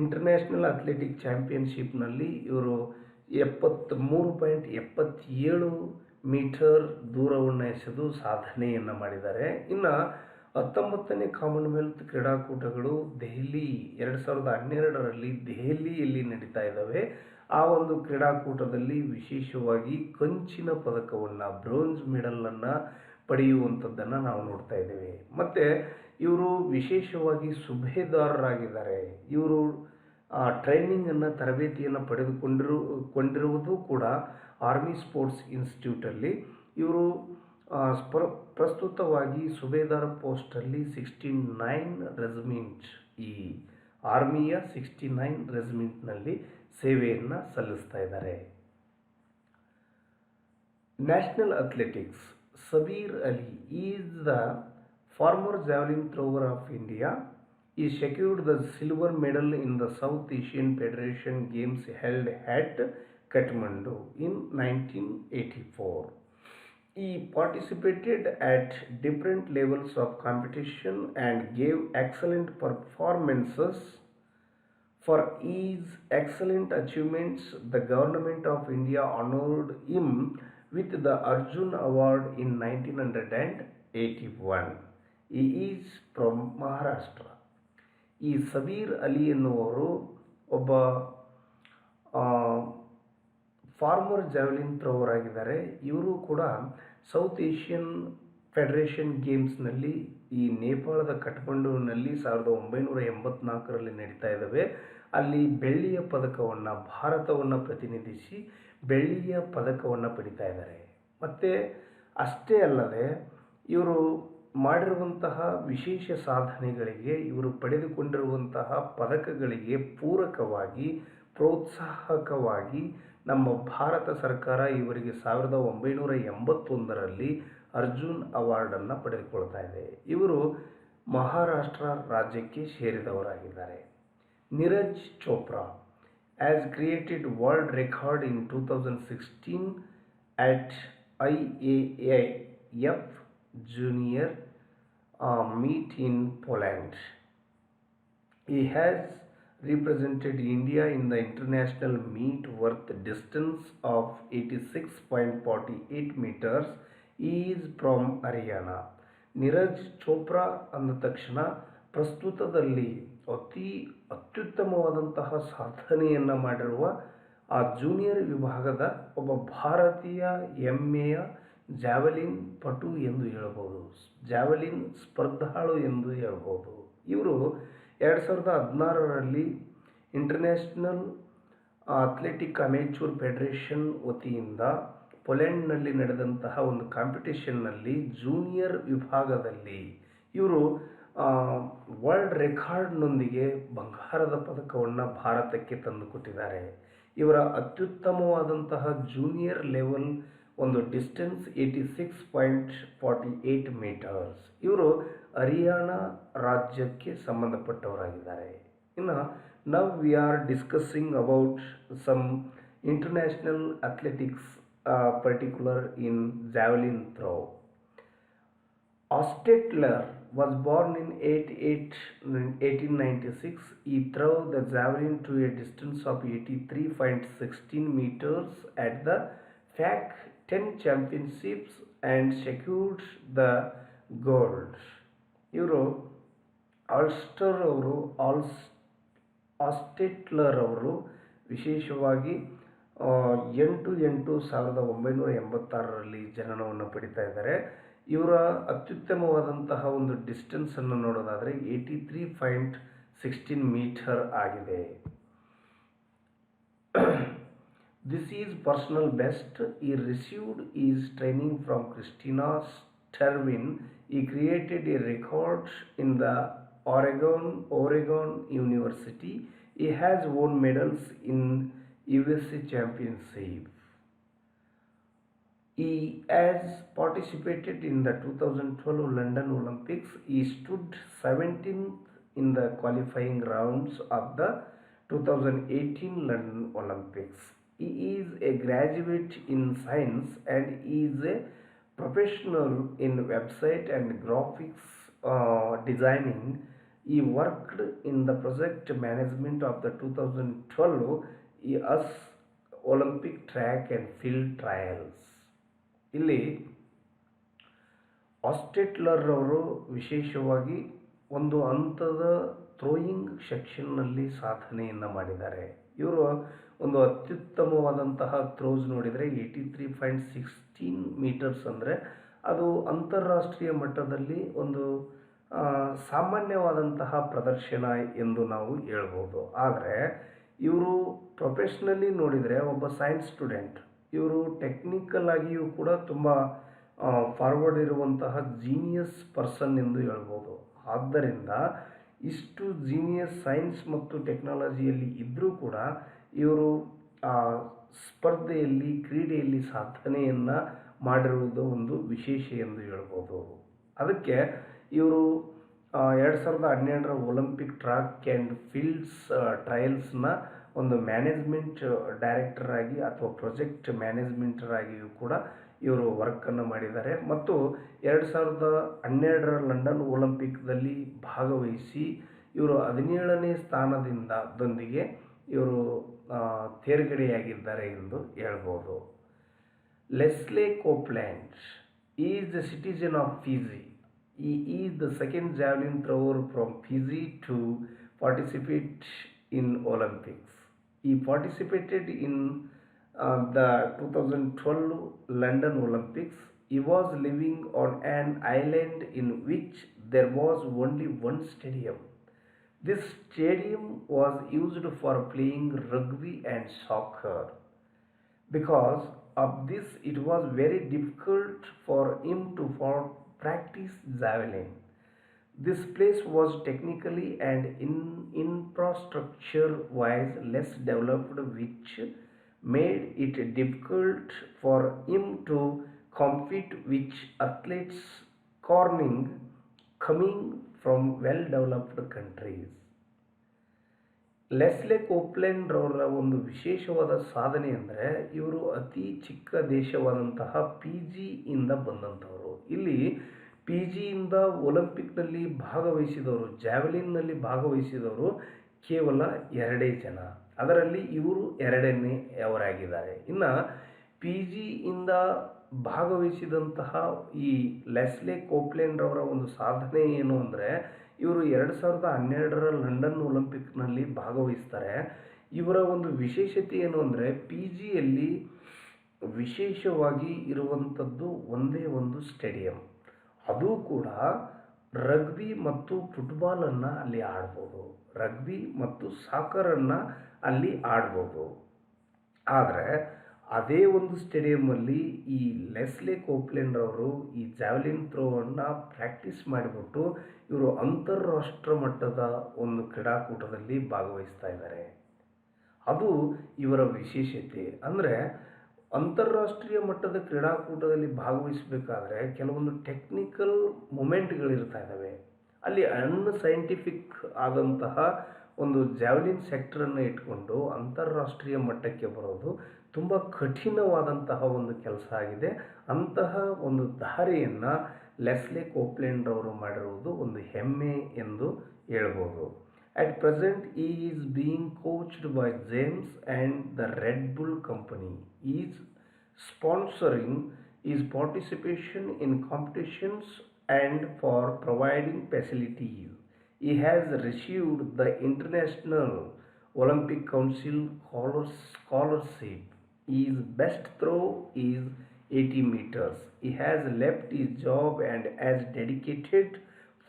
ಇಂಟರ್ನ್ಯಾಷನಲ್ ಅಥ್ಲೆಟಿಕ್ ಚಾಂಪಿಯನ್ಶಿಪ್ನಲ್ಲಿ ಇವರು 73.77 ಮೀಟರ್ ದೂರವನ್ನು ಎಸೆದು ಸಾಧನೆಯನ್ನು ಮಾಡಿದ್ದಾರೆ. ಇನ್ನು 19ನೇ ಕಾಮನ್ವೆಲ್ತ್ ಕ್ರೀಡಾಕೂಟಗಳು ದೆಹಲಿ 2012ರಲ್ಲಿ ದೆಹಲಿಯಲ್ಲಿ ನಡೀತಾ ಇದ್ದಾವೆ. ಆ ಒಂದು ಕ್ರೀಡಾಕೂಟದಲ್ಲಿ ವಿಶೇಷವಾಗಿ ಕಂಚಿನ ಪದಕವನ್ನು, ಬ್ರೋಂಜ್ ಮೆಡಲನ್ನು ಪಡೆಯುವಂಥದ್ದನ್ನು ನಾವು ನೋಡ್ತಾ ಇದ್ದೇವೆ. ಮತ್ತು ಇವರು ವಿಶೇಷವಾಗಿ ಸುಬೇದಾರರಾಗಿದ್ದಾರೆ. ಇವರು ಟ್ರೈನಿಂಗನ್ನು, ತರಬೇತಿಯನ್ನು ಪಡೆದುಕೊಂಡಿರುವುದು ಕೂಡ ಆರ್ಮಿ ಸ್ಪೋರ್ಟ್ಸ್ ಇನ್ಸ್ಟಿಟ್ಯೂಟಲ್ಲಿ. ಇವರು ಪ್ರಸ್ತುತವಾಗಿ ಸುಬೇದಾರ್ ಪೋಸ್ಟಲ್ಲಿ 69 ರೆಜಿಮೆಂಟ್, ಈ ಆರ್ಮಿಯ 69 ರೆಜಿಮೆಂಟ್ನಲ್ಲಿ ಸೇವೆಯನ್ನು ಸಲ್ಲಿಸ್ತಾ ಇದ್ದಾರೆ. National athletics. Sabir Ali is the former javelin thrower of India. He secured the silver medal in the South Asian Federation Games held at Kathmandu in 1984. He participated at different levels of competition and gave excellent performances. For his excellent achievements, the Government of India honored him with the Arjun Award in 1981. He is from Maharashtra. ಈ ಸಬೀರ್ ಅಲಿ ಎನ್ನುವರು ಒಬ್ಬ farmer javelin ಥ್ರೋವರ್ ಆಗಿದ್ದಾರೆ. ಇವರು ಕೂಡ south Asian federation ಗೇಮ್ಸ್ನಲ್ಲಿ ಈ ನೇಪಾಳದ ಕಠ್ಮಂಡುವಿನಲ್ಲಿ 1984ರಲ್ಲಿ ನಡೀತಾ ಇದ್ದಾವೆ. ಅಲ್ಲಿ ಬೆಳ್ಳಿಯ ಪದಕವನ್ನು, ಭಾರತವನ್ನು ಪ್ರತಿನಿಧಿಸಿ ಬೆಳ್ಳಿಯ ಪದಕವನ್ನು ಪಡಿತಾ ಇದ್ದಾರೆ. ಮತ್ತು ಅಷ್ಟೇ ಅಲ್ಲದೆ ಇವರು ಮಾಡಿರುವಂತಹ ವಿಶೇಷ ಸಾಧನೆಗಳಿಗೆ, ಇವರು ಪಡೆದುಕೊಂಡಿರುವಂತಹ ಪದಕಗಳಿಗೆ ಪೂರಕವಾಗಿ, ಪ್ರೋತ್ಸಾಹಕವಾಗಿ ನಮ್ಮ ಭಾರತ ಸರ್ಕಾರ ಇವರಿಗೆ 1981ರಲ್ಲಿ ಅರ್ಜುನ್ ಅವಾರ್ಡನ್ನು ಪಡೆದುಕೊಳ್ತಾ ಇದೆ. ಇವರು ಮಹಾರಾಷ್ಟ್ರ ರಾಜ್ಯಕ್ಕೆ ಸೇರಿದವರಾಗಿದ್ದಾರೆ. Neeraj Chopra has created world record in 2016 at IAAF junior meet in Poland. He has represented India in the international meet worth distance of 86.48 meters. He is from Haryana. Neeraj Chopra ಅಂದ ತಕ್ಷಣ ಪ್ರಸ್ತುತದಲ್ಲಿ ಅತ್ಯುತ್ತಮವಾದಂತಹ ಸಾಧನೆಯನ್ನು ಮಾಡಿರುವ ಆ ಜೂನಿಯರ್ ವಿಭಾಗದ ಒಬ್ಬ ಭಾರತೀಯ ಹೆಮ್ಮೆಯ ಜಾವೆಲಿನ್ ಪಟು ಎಂದು ಹೇಳ್ಬೋದು, ಜಾವೆಲಿನ್ ಸ್ಪರ್ಧಾಳು ಎಂದು ಹೇಳ್ಬೋದು. ಇವರು 2016ರಲ್ಲಿ ಇಂಟರ್ನ್ಯಾಷನಲ್ ಅಥ್ಲೆಟಿಕ್ ಅಮೇಚೂರ್ ಫೆಡರೇಷನ್ ವತಿಯಿಂದ ಪೋಲೆಂಡ್ನಲ್ಲಿ ನಡೆದಂತಹ ಒಂದು ಕಾಂಪಿಟೇಷನ್ನಲ್ಲಿ ಜೂನಿಯರ್ ವಿಭಾಗದಲ್ಲಿ ಇವರು ವರ್ಲ್ಡ್ ರೆಕಾರ್ಡ್ನೊಂದಿಗೆ ಬಂಗಾರದ ಪದಕವನ್ನು ಭಾರತಕ್ಕೆ ತಂದುಕೊಟ್ಟಿದ್ದಾರೆ. ಇವರ ಅತ್ಯುತ್ತಮವಾದಂತಹ ಜೂನಿಯರ್ ಲೆವೆಲ್ ಒಂದು ಡಿಸ್ಟೆನ್ಸ್ 86.48 ಮೀಟರ್ಸ್. ಇವರು ಹರಿಯಾಣ ರಾಜ್ಯಕ್ಕೆ ಸಂಬಂಧಪಟ್ಟವರಾಗಿದ್ದಾರೆ. ಇನ್ನು now we are discussing about some international athletics particular in javelin throw. Ostetler was born in 1896. He threw the javelin to a distance of 83.16 meters at the FAC 10 championships and secured the gold. ಇವರು ಆಸ್ಟೆಟ್ಲರ್ ಅವರು ವಿಶೇಷವಾಗಿ 8/8/1986ರಲ್ಲಿ ಜನನವನ್ನು ಪಡಿತಾ ಇದ್ದಾರೆ. ಇವರ ಅತ್ಯುತ್ತಮವಾದಂತಹ ಒಂದು ಡಿಸ್ಟೆನ್ಸನ್ನು ನೋಡೋದಾದರೆ 83.16 metre ಆಗಿದೆ. This is personal best. He received his training from Christina Sterwin. He created a record in the Oregon University. He has won medals in USA Championship. He has participated in the 2012 London Olympics. He stood 17th in the qualifying rounds of the 2018 London Olympics. He is a graduate in science and is a professional in website and graphics designing. He worked in the project management of the 2012 US Olympic track and field trials. ಇಲ್ಲಿ ಆಸ್ಟೆಟ್ಲರ್ ಅವರು ವಿಶೇಷವಾಗಿ ಒಂದು ಹಂತದ throwing ಸೆಕ್ಷನ್ನಲ್ಲಿ ಸಾಧನೆಯನ್ನು ಮಾಡಿದ್ದಾರೆ. ಇವರು ಒಂದು ಅತ್ಯುತ್ತಮವಾದಂತಹ throws ನೋಡಿದರೆ 83.16 ಮೀಟರ್ಸ್ ಅಂದರೆ ಅದು ಅಂತಾರಾಷ್ಟ್ರೀಯ ಮಟ್ಟದಲ್ಲಿ ಒಂದು ಸಾಮಾನ್ಯವಾದಂತಹ ಪ್ರದರ್ಶನ ಎಂದು ನಾವು ಹೇಳ್ಬೋದು. ಆದರೆ ಇವರು ಪ್ರೊಫೆಷ್ನಲಿ ನೋಡಿದರೆ ಒಬ್ಬ ಸೈನ್ಸ್ ಸ್ಟೂಡೆಂಟ್. ಇವರು ಟೆಕ್ನಿಕಲ್ ಆಗಿಯೂ ಕೂಡ ತುಂಬ ಫಾರ್ವರ್ಡ್ ಇರುವಂತಹ ಜೀನಿಯಸ್ ಪರ್ಸನ್ ಎಂದು ಹೇಳ್ಬೋದು. ಆದ್ದರಿಂದ ಇಷ್ಟು ಜೀನಿಯಸ್ ಸೈನ್ಸ್ ಮತ್ತು ಟೆಕ್ನಾಲಜಿಯಲ್ಲಿ ಇದ್ದರೂ ಕೂಡ ಇವರು ಸ್ಪರ್ಧೆಯಲ್ಲಿ, ಕ್ರೀಡೆಯಲ್ಲಿ ಸಾಧನೆಯನ್ನು ಮಾಡಿರುವುದು ಒಂದು ವಿಶೇಷ ಎಂದು ಹೇಳ್ಬೋದು. ಅದಕ್ಕೆ ಇವರು 2012ರ ಒಲಿಂಪಿಕ್ ಟ್ರ್ಯಾಕ್ ಆ್ಯಂಡ್ ಫೀಲ್ಡ್ಸ್ ಟ್ರಯಲ್ಸ್ನ ಒಂದು ಮ್ಯಾನೇಜ್ಮೆಂಟ್ ಡೈರೆಕ್ಟರ್ ಆಗಿ ಅಥವಾ ಪ್ರಾಜೆಕ್ಟ್ ಮ್ಯಾನೇಜ್ಮೆಂಟರ್ ಆಗಿಯೂ ಕೂಡ ಇವರು ವರ್ಕನ್ನು ಮಾಡಿದ್ದಾರೆ. ಮತ್ತು 2012ರ ಲಂಡನ್ ಒಲಿಂಪಿಕ್ದಲ್ಲಿ ಭಾಗವಹಿಸಿ ಇವರು 17ನೇ ಸ್ಥಾನದೊಂದಿಗೆ ಇವರು ತೇರ್ಗಡೆಯಾಗಿದ್ದಾರೆ ಎಂದು ಹೇಳ್ಬೋದು. Leslie Copeland is the citizen of Fiji. He is the second javelin thrower from Fiji to participate in Olympics. He participated in the 2012 London Olympics. He was living on an island in which there was only one stadium. This stadium was used for playing rugby and soccer. Because of this, it was very difficult for him to practice javelin. This place was technically and in infrastructure wise less developed, which made it difficult for him to compete with athletes coming from well developed countries. ಲೆಸ್ಲೆ ಕೋಪ್ಲೆಂಡ್ ರವರ ಒಂದು ವಿಶೇಷವಾದ ಸಾಧನೆ ಅಂದರೆ ಇವರು ಅತಿ ಚಿಕ್ಕ ದೇಶವಾದಂತಹ P ಜಿಯಿಂದ ಬಂದಂಥವರು. ಇಲ್ಲಿ P ಜಿಯಿಂದ ಒಲಿಂಪಿಕ್ನಲ್ಲಿ ಭಾಗವಹಿಸಿದವರು, ಜಾವೆಲಿನ್ನಲ್ಲಿ ಭಾಗವಹಿಸಿದವರು ಕೇವಲ 2 ಜನ. ಅದರಲ್ಲಿ ಇವರು 2ನೇಯವರಾಗಿದ್ದಾರೆ. ಇನ್ನು ಪಿ ಜಿಯಿಂದ ಭಾಗವಹಿಸಿದಂತಹ ಈ ಲೆಸ್ಲೆ ಕೋಪ್ಲೆಂಡ್ ರವರ ಒಂದು ಸಾಧನೆ ಏನು ಅಂದರೆ, ಇವರು 2012ರ ಲಂಡನ್ ಒಲಿಂಪಿಕ್ನಲ್ಲಿ ಭಾಗವಹಿಸ್ತಾರೆ. ಇವರ ಒಂದು ವಿಶೇಷತೆ ಏನು ಅಂದರೆ, ಪಿ ಜಿಯಲ್ಲಿ ವಿಶೇಷವಾಗಿ ಇರುವಂಥದ್ದು ಒಂದೇ ಒಂದು ಸ್ಟೇಡಿಯಂ. ಅದು ಕೂಡ ರಗ್ಬಿ ಮತ್ತು ಫುಟ್ಬಾಲನ್ನು ಅಲ್ಲಿ ಆಡ್ಬೋದು, ರಗ್ಬಿ ಮತ್ತು ಸಾಕರನ್ನು ಅಲ್ಲಿ ಆಡ್ಬೋದು. ಆದರೆ ಅದೇ ಒಂದು ಸ್ಟೇಡಿಯಮ್ಮಲ್ಲಿ ಈ ಲೆಸ್ಲೆ ಕೋಪ್ಲೆಂಡ್ ಅವರು ಈ ಜಾವೆಲಿನ್ ಥ್ರೋವನ್ನು ಪ್ರಾಕ್ಟೀಸ್ ಮಾಡಿಬಿಟ್ಟು ಇವರು ಅಂತಾರಾಷ್ಟ್ರ ಮಟ್ಟದ ಒಂದು ಕ್ರೀಡಾಕೂಟದಲ್ಲಿ ಭಾಗವಹಿಸ್ತಾ ಇದ್ದಾರೆ. ಅದು ಇವರ ವಿಶೇಷತೆ. ಅಂದರೆ ಅಂತಾರಾಷ್ಟ್ರೀಯ ಮಟ್ಟದ ಕ್ರೀಡಾಕೂಟದಲ್ಲಿ ಭಾಗವಹಿಸಬೇಕಾದ್ರೆ ಕೆಲವೊಂದು ಟೆಕ್ನಿಕಲ್ ಮೂಮೆಂಟ್ಗಳಿರ್ತಾ ಇದ್ದಾವೆ. ಅಲ್ಲಿ ಅನ್ಸೈಂಟಿಫಿಕ್ ಆದಂತಹ ಒಂದು ಜಾವೆಲಿನ್ ಸೆಕ್ಟರನ್ನು ಇಟ್ಕೊಂಡು ಅಂತಾರಾಷ್ಟ್ರೀಯ ಮಟ್ಟಕ್ಕೆ ಬರೋದು ತುಂಬ ಕಠಿಣವಾದಂತಹ ಒಂದು ಕೆಲಸ ಆಗಿದೆ. ಅಂತಹ ಒಂದು ದಾರಿಯನ್ನು ಲೆಸ್ಲೆ ಕೋಪ್ಲೆಂಡ್ ಅವರು ಮಾಡಿರುವುದು ಒಂದು ಹೆಮ್ಮೆ ಎಂದು ಹೇಳ್ಬೋದು. At present, he is being coached by James and the Red Bull company. He is sponsoring his participation in competitions and for providing facilities. He has received the International Olympic Council scholarship. His best throw is 80 meters. He has left his job and has dedicated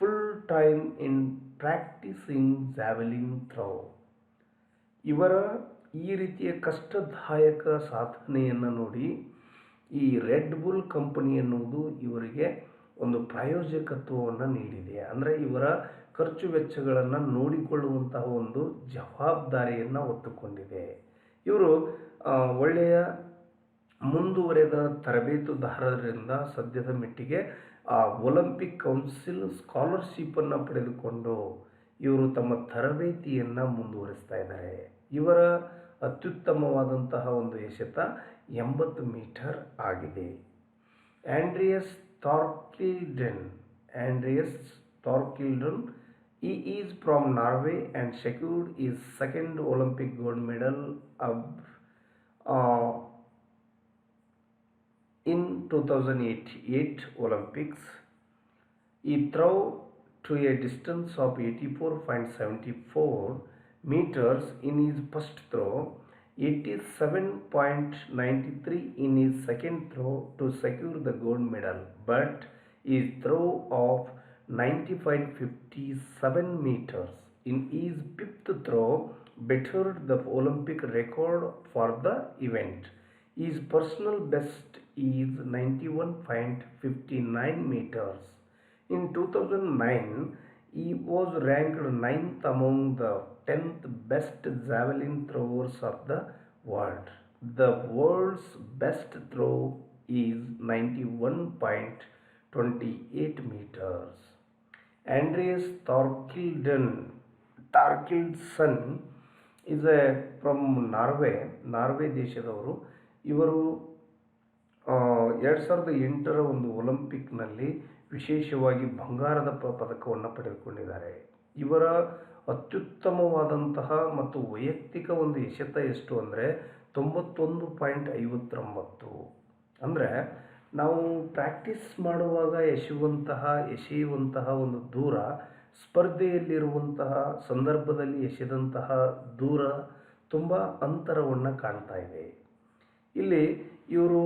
full time in practicing javelin throw. ಇವರ ಈ ರೀತಿಯ ಕಷ್ಟದಾಯಕ ಸಾಧನೆಯನ್ನು ನೋಡಿ ಈ red bull company ಎನ್ನುವುದು ಇವರಿಗೆ ಒಂದು ಪ್ರಾಯೋಜಕತ್ವವನ್ನು ನೀಡಿದೆ. ಅಂದರೆ ಇವರ ಖರ್ಚು ವೆಚ್ಚಗಳನ್ನು ನೋಡಿಕೊಳ್ಳುವಂತಹ ಒಂದು ಜವಾಬ್ದಾರಿಯನ್ನು ಹೊತ್ತುಕೊಂಡಿದೆ. ಇವರು ಒಳ್ಳೆಯ ಮುಂದುವರೆದ ತರಬೇತುದಾರರಿಂದ ಸದ್ಯದ ಮಟ್ಟಿಗೆ ಒಲಿಂಪಿಕ್ ಕೌನ್ಸಿಲ್ ಸ್ಕಾಲರ್ಶಿಪ್ಪನ್ನು ಪಡೆದುಕೊಂಡು ಇವರು ತಮ್ಮ ತರಬೇತಿಯನ್ನು ಮುಂದುವರಿಸ್ತಾ ಇದ್ದಾರೆ. ಇವರ ಅತ್ಯುತ್ತಮವಾದಂತಹ ಒಂದು ಎಸೆತ 80 ಮೀಟರ್ ಆಗಿದೆ. ಆಂಡ್ರಿಯಸ್ ಥಾರ್ಕಿಲ್ಡನ್ he is from Norway and secured his second Olympic gold medal in 2008 Olympics. He threw to a distance of 84.74 meters in his first throw, 87.93 in his second throw to secure the gold medal, but his throw of 90.57 meters in his fifth throw bettered the Olympic record for the event. His personal best is 91.59 meters. In 2009, he was ranked 9th among the 10th best javelin throwers of the world. The world's best throw is 91.28 meters. Andreas Thorkildsen is from Norway ದೇಶದವರು. ಇವರು 2008ರ ಒಂದು ಒಲಿಂಪಿಕ್ನಲ್ಲಿ ವಿಶೇಷವಾಗಿ ಬಂಗಾರದ ಪದಕವನ್ನು ಪಡೆದುಕೊಂಡಿದ್ದಾರೆ. ಇವರ ಅತ್ಯುತ್ತಮವಾದಂತಹ ಮತ್ತು ವೈಯಕ್ತಿಕ ಒಂದು ಎಸೆತ ಎಷ್ಟು ಅಂದರೆ 91.59. ಅಂದರೆ ನಾವು ಪ್ರಾಕ್ಟೀಸ್ ಮಾಡುವಾಗ ಎಸೆಯುವಂತಹ ಒಂದು ದೂರ ಸ್ಪರ್ಧೆಯಲ್ಲಿರುವಂತಹ ಸಂದರ್ಭದಲ್ಲಿ ಎಸೆದಂತಹ ದೂರ ತುಂಬ ಅಂತರವನ್ನು ಕಾಣ್ತಾ ಇದೆ. ಇಲ್ಲಿ ಇವರು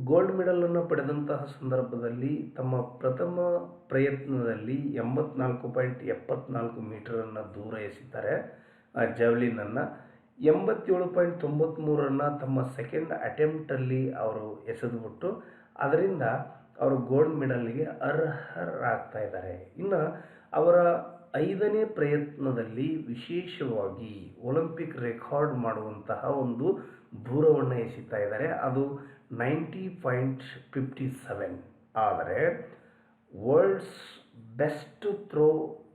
ಗೋಲ್ಡ್ ಮೆಡಲನ್ನು ಪಡೆದಂತಹ ಸಂದರ್ಭದಲ್ಲಿ ತಮ್ಮ ಪ್ರಥಮ ಪ್ರಯತ್ನದಲ್ಲಿ 84.74 ಮೀಟರನ್ನು ದೂರ ಎಸೆತಾರೆ ಜಾವ್ಲಿನನ್ನು. 87.93 ತಮ್ಮ ಸೆಕೆಂಡ್ ಅಟೆಂಪ್ಟಲ್ಲಿ ಅವರು ಎಸೆದುಬಿಟ್ಟು ಅದರಿಂದ ಅವರು ಗೋಲ್ಡ್ ಮೆಡಲ್ಗೆ ಅರ್ಹರಾಗ್ತಾ ಇದ್ದಾರೆ. ಇನ್ನು ಅವರ 5ನೇ ಪ್ರಯತ್ನದಲ್ಲಿ ವಿಶೇಷವಾಗಿ ಒಲಿಂಪಿಕ್ ರೆಕಾರ್ಡ್ ಮಾಡುವಂತಹ ಒಂದು ದೂರವನ್ನು ಎಸೆತಾ ಇದ್ದಾರೆ. ಅದು 90.57. ಆದರೆ ವರ್ಲ್ಡ್ಸ್ ಬೆಸ್ಟ್ ಥ್ರೋ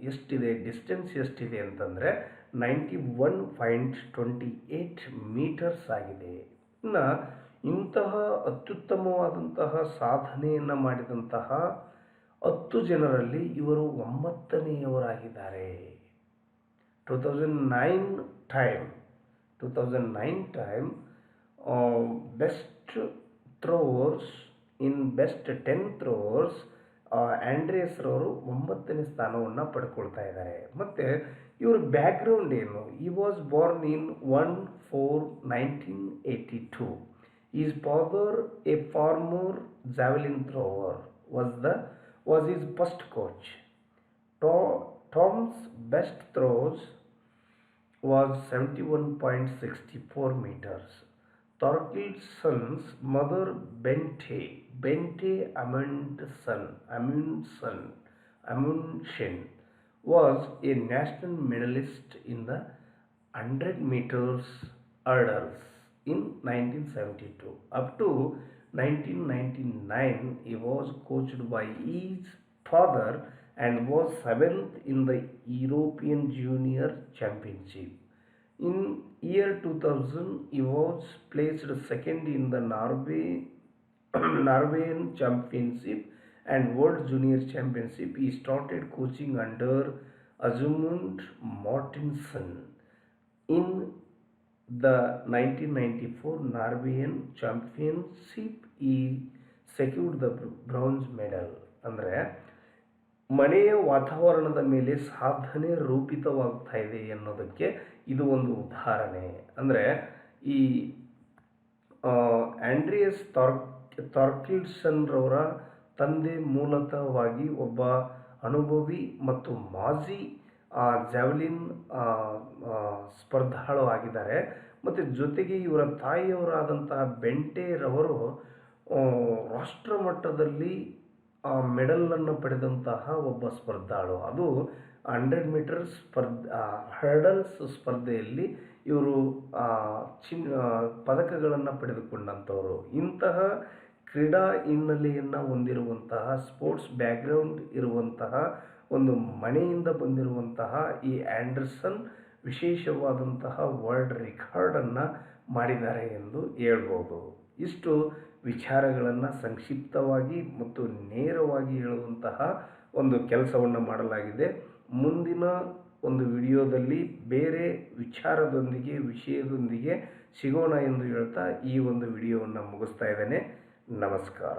ಎಷ್ಟಿದೆ, ಡಿಸ್ಟೆನ್ಸ್ ಎಷ್ಟಿದೆ ಅಂತಂದರೆ 91.28 ಮೀಟರ್ಸ್ ಆಗಿದೆ. ಇನ್ನು ಇಂತಹ ಅತ್ಯುತ್ತಮವಾದಂತಹ ಸಾಧನೆಯನ್ನು ಮಾಡಿದಂತಹ 10 ಜನರಲ್ಲಿ ಇವರು 9ನೇಯವರಾಗಿದ್ದಾರೆ. 2009 ಟೈಮ್ ಬೆಸ್ಟ್ ಥ್ರೋವರ್ಸ್ ಇನ್ ಬೆಸ್ಟ್ 10 ಥ್ರೋವರ್ಸ್ ಆಂಡ್ರಿಯಸ್ ರವರು 9ನೇ ಸ್ಥಾನವನ್ನು ಪಡ್ಕೊಳ್ತಾ ಇದ್ದಾರೆ. ಮತ್ತು ಇವ್ರ ಬ್ಯಾಕ್ಗ್ರೌಂಡ್ ಏನು? ಈ was born in 1/4/1982. His father, a former javelin thrower, was his first coach. Tom's best throws was 71.64 meters. Thorkildsen's mother, Bente Amundsen, was a national medalist in the 100 meters hurdles in 1972. Up to 1999, he was coached by his father and was 7th in the European Junior Championship. In year 2000, he was placed second in the Norwegian Championship and World Junior Championship. He started coaching under Asmund Martinsen. In the 1994 Norwegian Championship, he secured the bronze medal. ಅಂದರೆ ಮನೆಯ ವಾತಾವರಣದ ಮೇಲೆ ಸಾಧನೆ ರೂಪಿತವಾಗ್ತಾ ಇದೆ ಅನ್ನೋದಕ್ಕೆ ಇದು ಒಂದು ಉದಾಹರಣೆ. ಅಂದರೆ ಈ ಆಂಡ್ರಿಯಸ್ ಥಾರ್ಕಿಲ್ಸನ್ ರವರ ತಂದೆ ಮೂಲತಃವಾಗಿ ಒಬ್ಬ ಅನುಭವಿ ಮತ್ತು ಮಾಜಿ ಜಾವ್ಲಿನ್ ಸ್ಪರ್ಧಾಳು ಆಗಿದ್ದಾರೆ. ಮತ್ತು ಜೊತೆಗೆ ಇವರ ತಾಯಿಯವರಾದಂತಹ ಬೆಂಟೆರವರು ರಾಷ್ಟ್ರ ಮಟ್ಟದಲ್ಲಿ ಮೆಡಲನ್ನು ಪಡೆದಂತಹ ಒಬ್ಬ ಸ್ಪರ್ಧಾಳು. ಅದು 100 ಮೀಟರ್ ಹರ್ಡಲ್ಸ್ ಸ್ಪರ್ಧೆಯಲ್ಲಿ ಇವರು ಪದಕಗಳನ್ನು ಪಡೆದುಕೊಂಡಂಥವರು. ಇಂತಹ ಕ್ರೀಡಾ ಹಿನ್ನೆಲೆಯನ್ನು ಹೊಂದಿರುವಂತಹ, ಸ್ಪೋರ್ಟ್ಸ್ ಬ್ಯಾಕ್ಗ್ರೌಂಡ್ ಇರುವಂತಹ ಒಂದು ಮನೆಯಿಂದ ಬಂದಿರುವಂತಹ ಈ ಆ್ಯಂಡರ್ಸನ್ ವಿಶೇಷವಾದಂತಹ ವರ್ಲ್ಡ್ ರೆಕಾರ್ಡನ್ನು ಮಾಡಿದ್ದಾರೆ ಎಂದು ಹೇಳ್ಬೋದು. ಇಷ್ಟು ವಿಚಾರಗಳನ್ನು ಸಂಕ್ಷಿಪ್ತವಾಗಿ ಮತ್ತು ನೇರವಾಗಿ ಹೇಳುವಂತಹ ಒಂದು ಕೆಲಸವನ್ನು ಮಾಡಲಾಗಿದೆ. ಮುಂದಿನ ಒಂದು ವಿಡಿಯೋದಲ್ಲಿ ಬೇರೆ ವಿಚಾರದೊಂದಿಗೆ, ವಿಷಯದೊಂದಿಗೆ ಸಿಗೋಣ ಎಂದು ಹೇಳ್ತಾ ಈ ಒಂದು ವಿಡಿಯೋವನ್ನು ಮುಗಿಸ್ತಾ ಇದ್ದೇನೆ. ನಮಸ್ಕಾರ.